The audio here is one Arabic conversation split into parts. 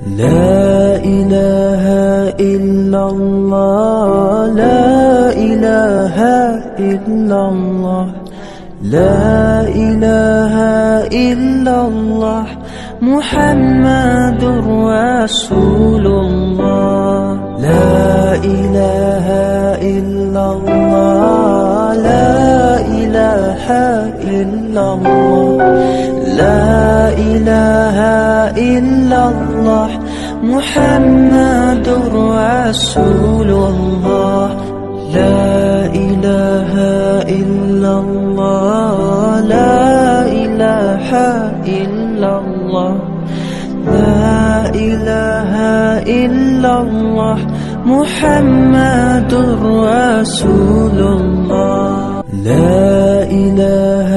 لا إله إلا الله لا إله إلا الله لا إله إلا الله محمد رسول الله لا إله إلا الله لا إله إلا الله لا إله إلا الله محمد رسول الله لا إله إلا الله لا إله إلا الله لا إله إلا الله محمد رسول الله لا إله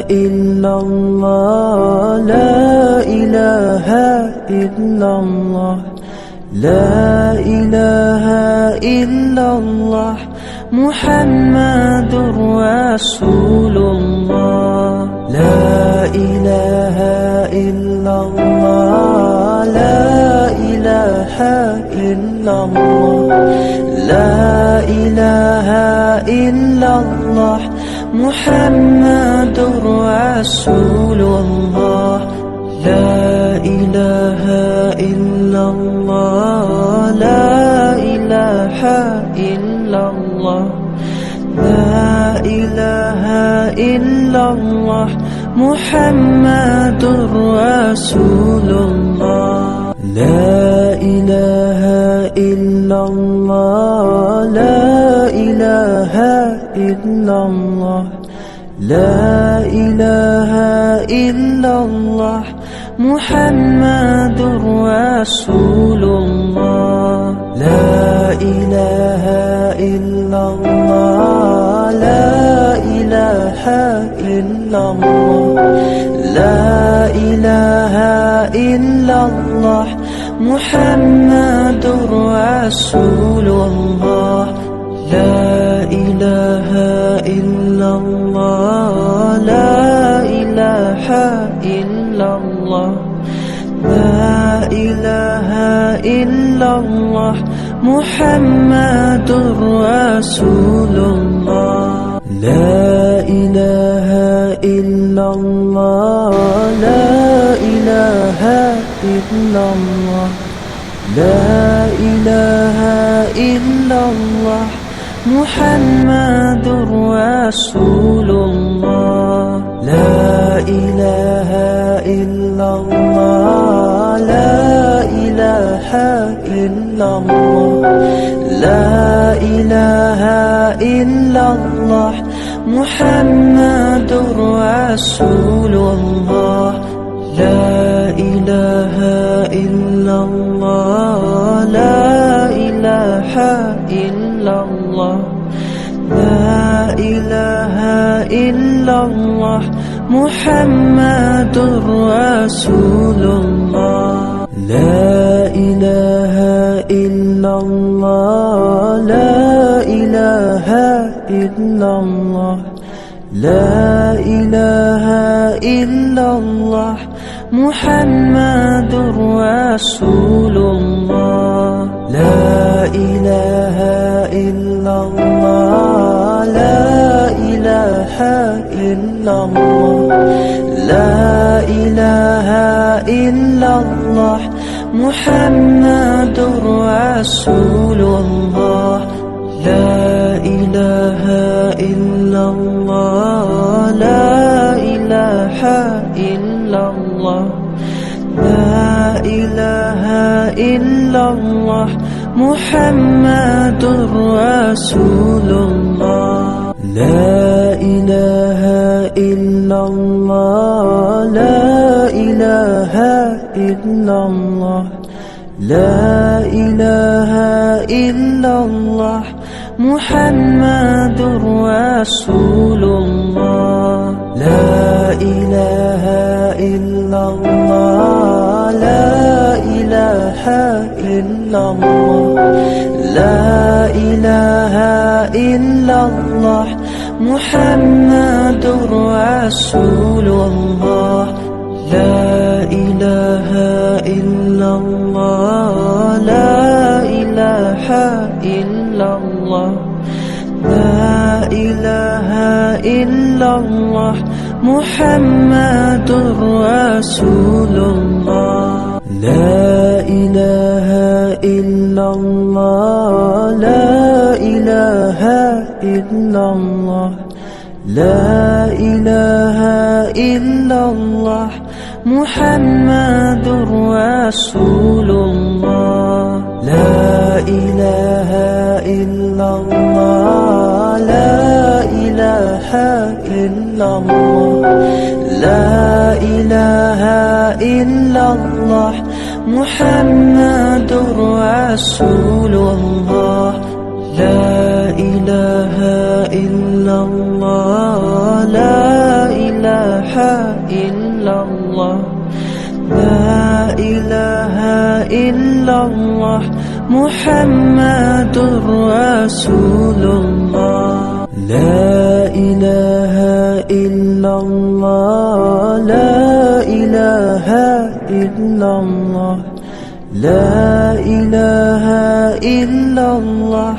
إلا الله لا إله إلا الله لا إله إلا الله محمد رسول الله لا إله إلا الله لا إله إلا الله لا إله إلا الله محمد رسول الله لا إله إلا الله لا إله إلا الله لا إله إلا الله محمد رسول الله لا إله إلا الله لا إله إلا الله لا إله إلا الله محمد رسول الله لا إله إلا الله لا إله إلا الله لا إله إلا الله محمد رسول الله لا إله إلا الله لا إله إلا الله لا إله إلا الله محمد رسول الله لا إله إلا الله لا إله إلا الله لا إله إلا الله محمد رسول الله لا إله إلا الله لا إله إلا الله لا إله إلا الله محمد رسول الله لا إله إلا الله لا إله إلا الله لا إله إلا الله محمد رسول الله لا إله إلا الله لا إله إلا الله لا إله إلا الله محمد رسول الله لا إله إلا الله لا إله إلا الله لا إله إلا الله محمد رسول الله لا إله إلا الله لا إله إلا الله لا إله إلا الله محمد رسول الله لا إله إلا الله لا إله إلا الله لا إله إلا الله محمد رسول الله لا إله إلا الله لا إله إلا الله لا إله إلا الله محمد رسول الله لا إله إلا الله إلا الله محمد رسول الله لا إله إلا الله لا إله إلا الله لا إله إلا الله محمد رسول الله لا إله إلا الله لا إله إلا الله لا إله إلا الله محمد رسول الله لا إله إلا الله لا إله إلا الله لا إله إلا الله محمد رسول الله لا إله إلا الله لا إله إلا الله لا إله إلا الله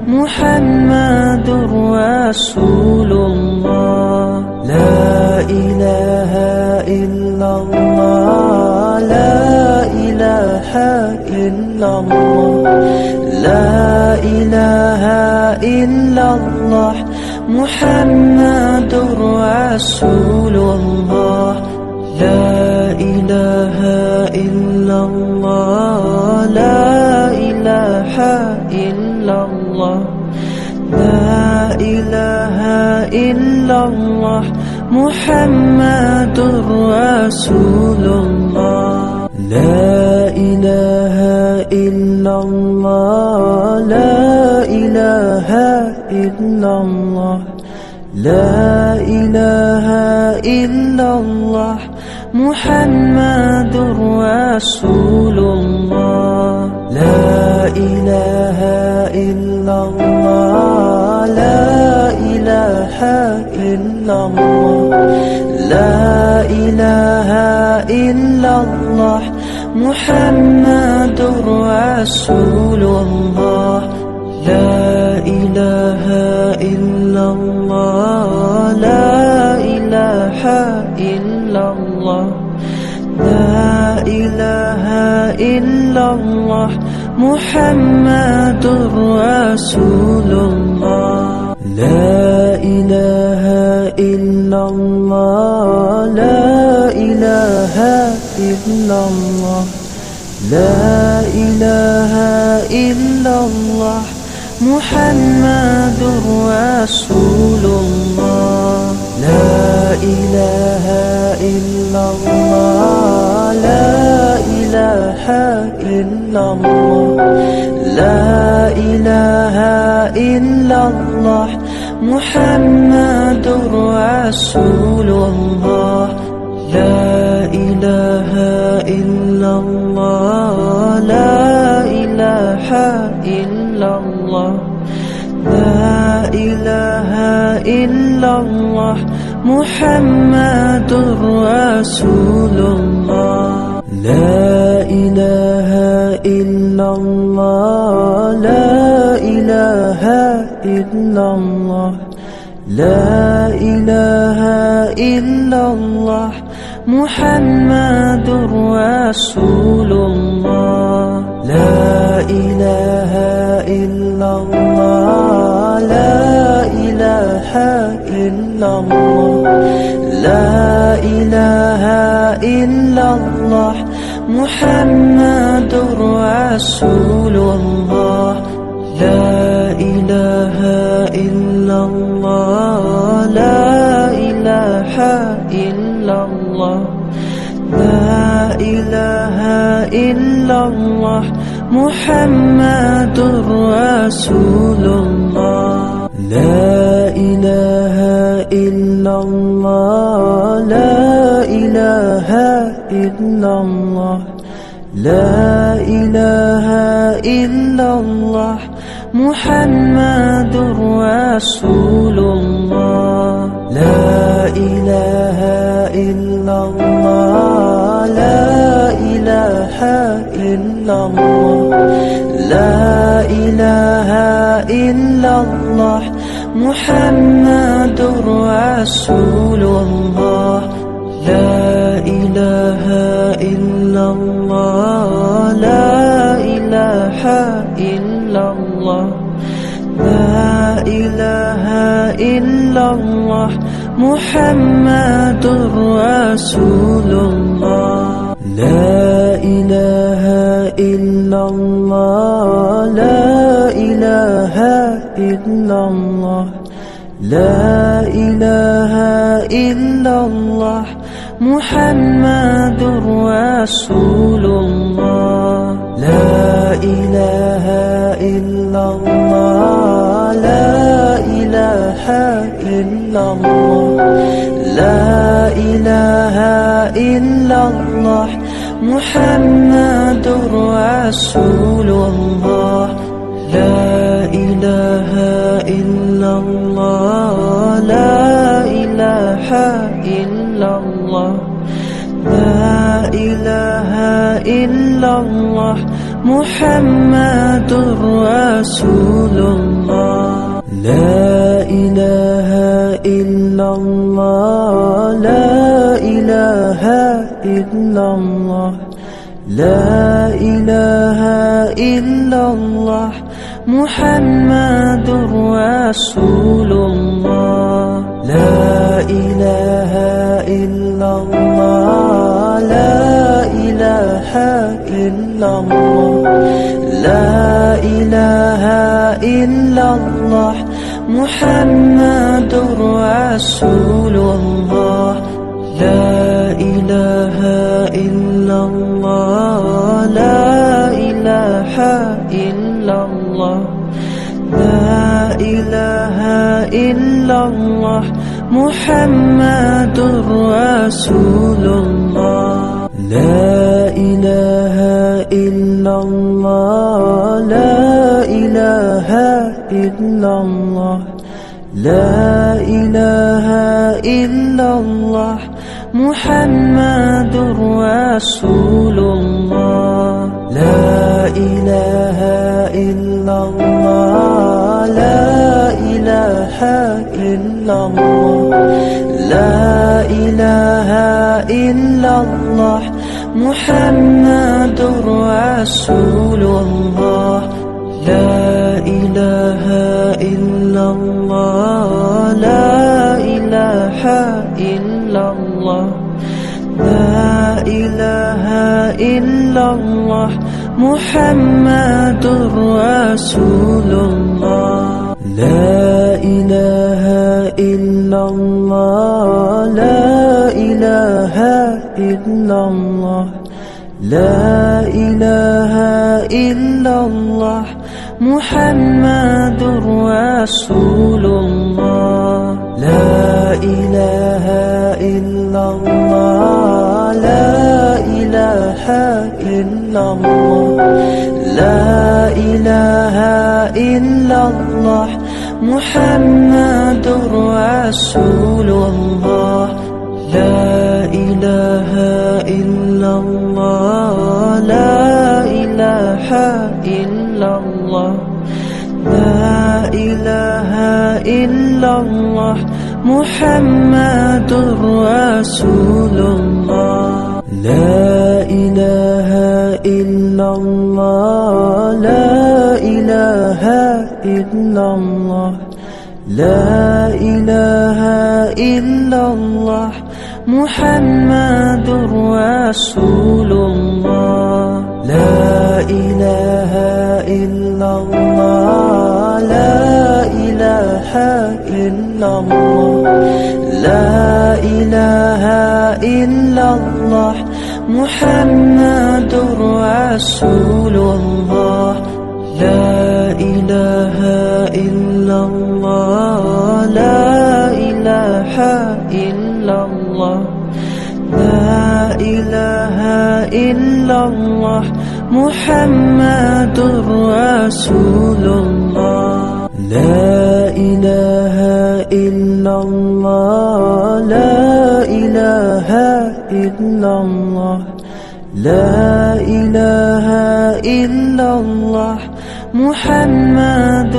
محمد رسول الله لا إله إلا الله لا إله إلا الله لا إله إلا الله محمد رسول الله لا إله إلا الله لا إله إلا الله لا إله إلا الله محمد رسول الله لا إله إلا الله لا إله إلا الله لا إله إلا الله محمد رسول الله لا إله إلا الله لا إله إلا الله لا إله إلا الله محمد رسول الله لا إله إلا الله لا إله إلا الله لا إله إلا الله محمد رسول الله لا إله إلا الله لا إله إلا الله لا إله إلا الله محمد رسول الله لا إله إلا الله لا إله إلا الله لا إله إلا الله محمد رسول الله لا إله إلا الله لا إله إلا الله لا إله إلا الله محمد رسول الله لا إله إلا الله لا إله إلا الله لا إله إلا الله محمد رسول الله لا إله إلا الله لا إله إلا الله لا إله إلا الله محمد رسول الله لا إله إلا الله لا إله إلا الله لا إله إلا الله محمد رسول الله لا إله إلا الله لا إله إلا الله لا إله إلا الله محمد رسول الله لا إله إلا الله لا إله إلا الله لا إله إلا الله محمد رسول الله لا إله إلا الله لا إله إلا الله لا إله إلا الله محمد رسول الله لا إله إلا الله لا إله إلا الله لا إله إلا الله محمد رسول الله لا إله إلا الله لا إله إلا الله لا إله إلا الله محمد رسول الله لا إله إلا الله لا إله إلا الله لا إله إلا الله محمد رسول الله لا إله إلا الله لا إله إلا الله لا إله إلا الله محمد رسول الله لا إله إلا الله لا إله إلا الله لا إله إلا الله محمد رسول الله لا إله إلا الله لا إله إلا الله لا إله إلا الله محمد رسول الله لا إله إلا الله لا إله إلا الله لا إله إلا الله محمد رسول الله لا إله إلا الله لا إله إلا الله لا إله إلا الله محمد رسول الله لا إله إلا الله لا إله إلا الله لا إله إلا الله محمد رسول الله لا إله إلا الله لا إله إلا الله لا إله إلا الله محمد رسول الله لا إله إلا الله لا إله إلا الله لا إله إلا الله محمد رسول الله لا إله إلا الله لا إله إلا الله لا إله إلا الله محمد رسول الله لا إله إلا الله لا إله إلا الله لا إله إلا الله محمد رسول الله لا إله إلا الله لا إله إلا الله لا إله إلا الله محمد رسول الله لا إله إلا الله لا إله إلا الله لا إله إلا الله محمد رسول الله لا إله إلا الله لا إله إلا الله لا إله إلا الله محمد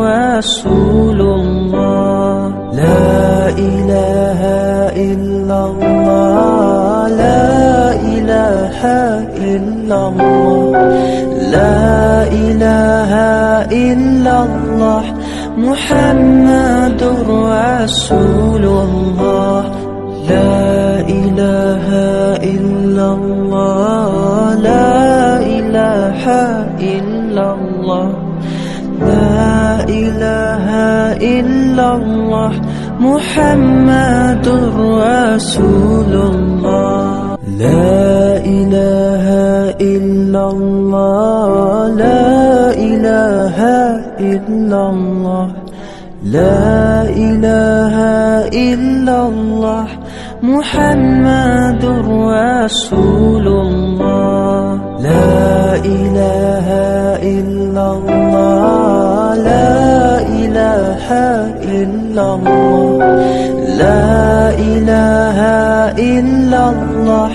رسول الله. لا إله إلا الله، لا إله إلا الله، لا إله إلا الله، محمد رسول الله. لا إله إلا الله، لا إله إلا الله، لا إله إلا الله، محمد رسول الله. لا إله إلا الله، لا إله إلا الله، لا إله إلا الله، محمد رسول الله. لا إله إلا الله، لا إله إلا الله، لا إله إلا الله،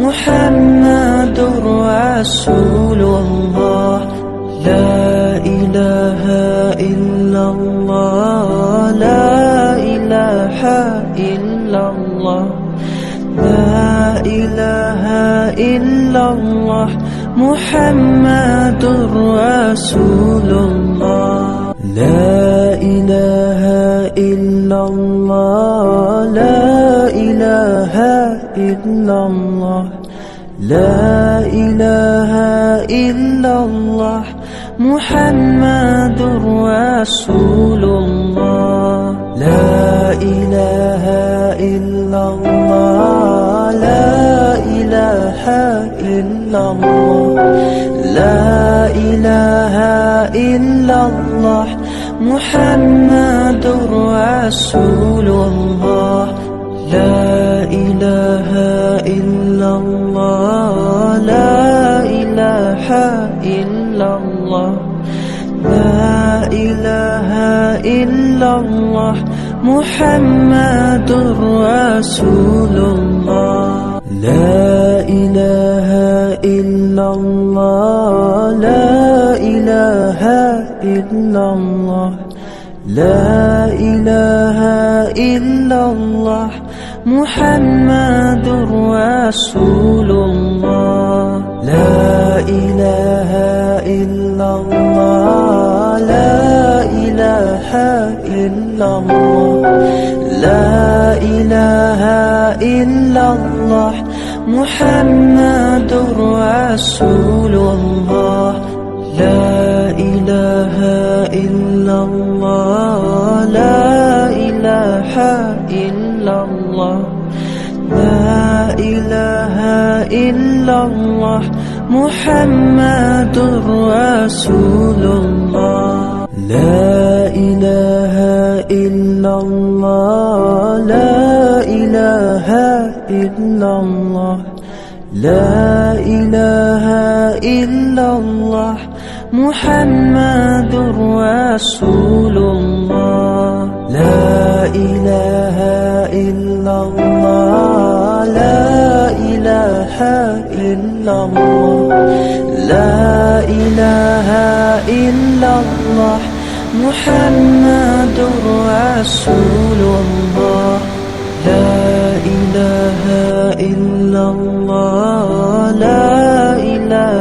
محمد رسول الله. لا إله إلا الله، لا إله إلا الله، لا إله إلا الله، محمد رسول الله. لا إله إلا الله، لا إله إلا الله، لا إله إلا الله، محمد رسول الله. لا إله إلا الله، لا إله إلا الله، لا إله إلا الله، محمد رسول الله. لا إله إلا الله، لا إله إلا الله، لا إله إلا الله، محمد رسول الله. لا إله إلا الله، لا إله إلا الله، لا إله إلا الله، محمد رسول الله. لا إله إلا الله، لا إله إلا الله، لا إله إلا الله، محمد رسول الله. لا إله إلا الله، لا إله إلا الله، لا إله إلا الله، محمد رسول الله. لا إله إلا الله، لا إله إلا الله، لا إله إلا الله، محمد رسول الله. لا إله إلا الله، لا إله إلا الله، لا إله إلا الله، محمد رسول الله. لا إله إلا الله، لا إله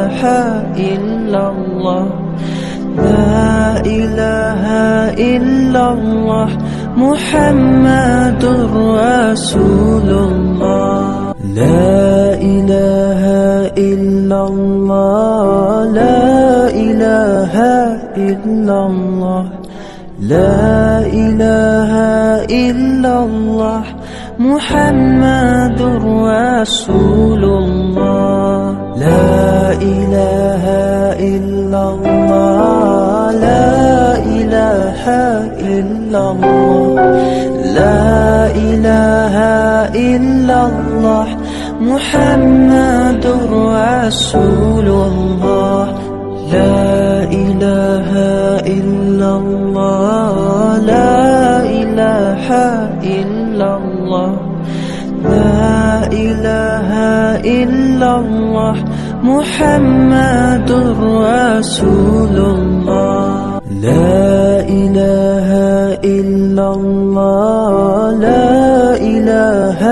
إلا الله، لا إله إلا الله، محمد رسول الله. لا إله إلا الله، لا إله إلا الله، لا إله إلا الله، محمد رسول الله. لا إله إلا الله، لا إله إلا الله، لا إله إلا الله، محمد رسول الله. لا إله إلا الله، لا إله إلا الله، لا إله إلا الله، محمد رسول الله. لا إله إلا الله، لا إله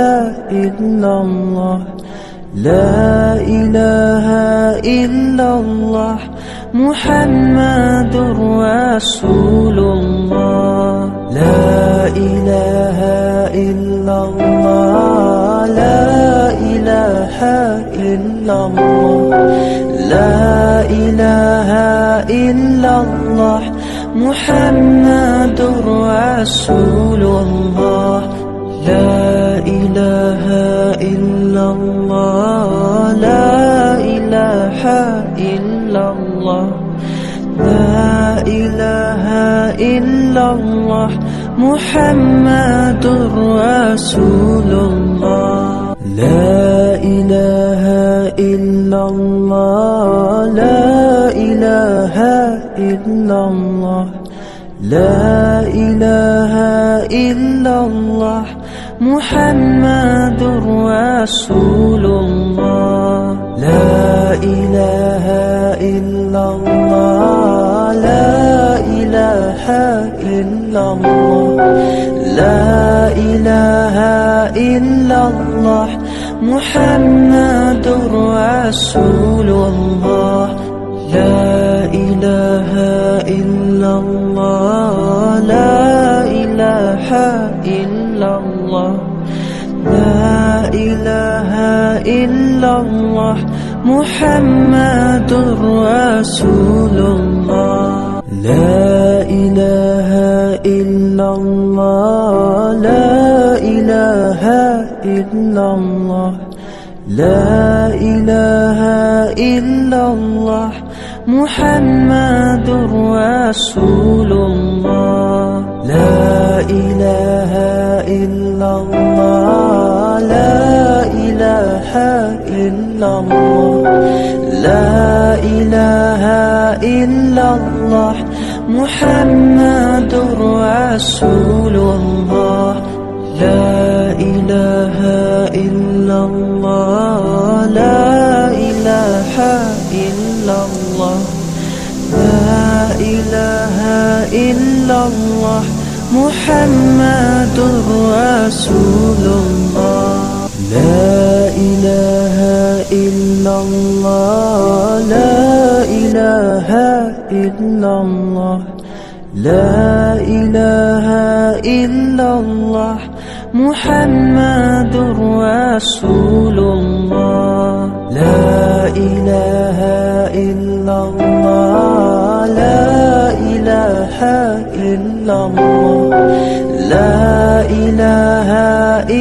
إلا الله، لا إله إلا الله، محمد رسول الله. لا إله إلا الله، لا إله إلا الله، لا إله إلا الله، محمد رسول الله. لا إله إلا الله، لا إله إلا الله، لا إله إلا الله، محمد رسول الله. لا إله إلا الله، لا إله إلا الله، لا إله إلا الله، محمد رسول الله. لا إله إلا الله، لا إله إلا الله، لا إله إلا الله، محمد رسول الله. لا إله إلا الله، لا إله إلا الله، لا إله إلا الله، محمد رسول الله. لا إله إلا الله، لا إله إلا الله، لا إله إلا الله، محمد رسول الله. لا إله إلا الله، لا إله إلا الله، لا إله إلا الله، محمد رسول الله. لا إله إلا الله، لا إله إلا الله، لا إله إلا الله، محمد رسول الله. لا إله إلا الله، لا إله إلا الله، لا إله إلا الله، محمد رسول الله. لا إله إلا الله، لا إله إلا الله، لا إله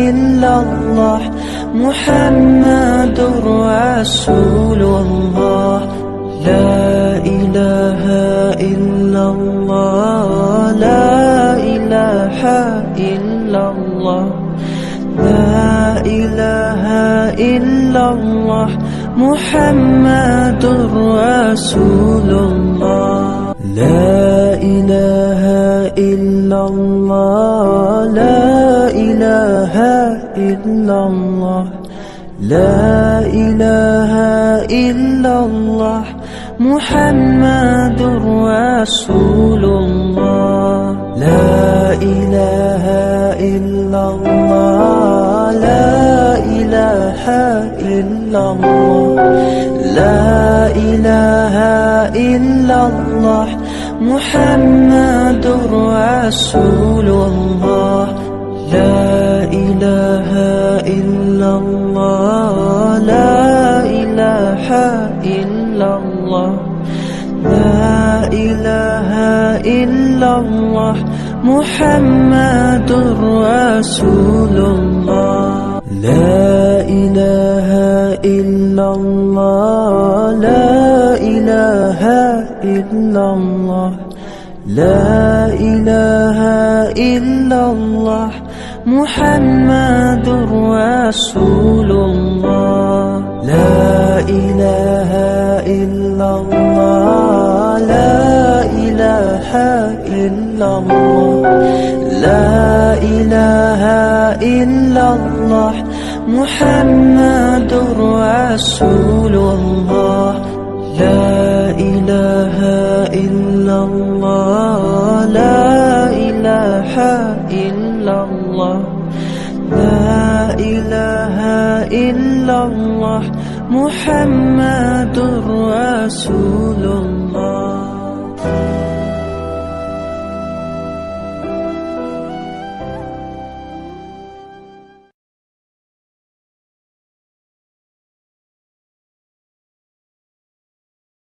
إلا الله، محمد رسول الله. لا إله إلا الله، لا إله إلا الله، لا إله إلا الله، محمد رسول الله. لا إله إلا الله، لا إله إلا الله، لا إله إلا الله، محمد رسول الله. لا إله إلا الله، لا إله إلا الله، لا إله إلا الله، محمد رسول الله. لا إله إلا الله، لا إله إلا الله، لا إله إلا الله، محمد رسول الله. لا إله إلا الله، لا إله إلا الله، لا إله إلا الله، محمد رسول الله. لا إله إلا الله، لا إله إلا الله، لا إله إلا الله، Muhammadur Rasulullah. La ilaha illallah, la ilaha illallah, la ilaha illallah, Muhammadur Rasulullah.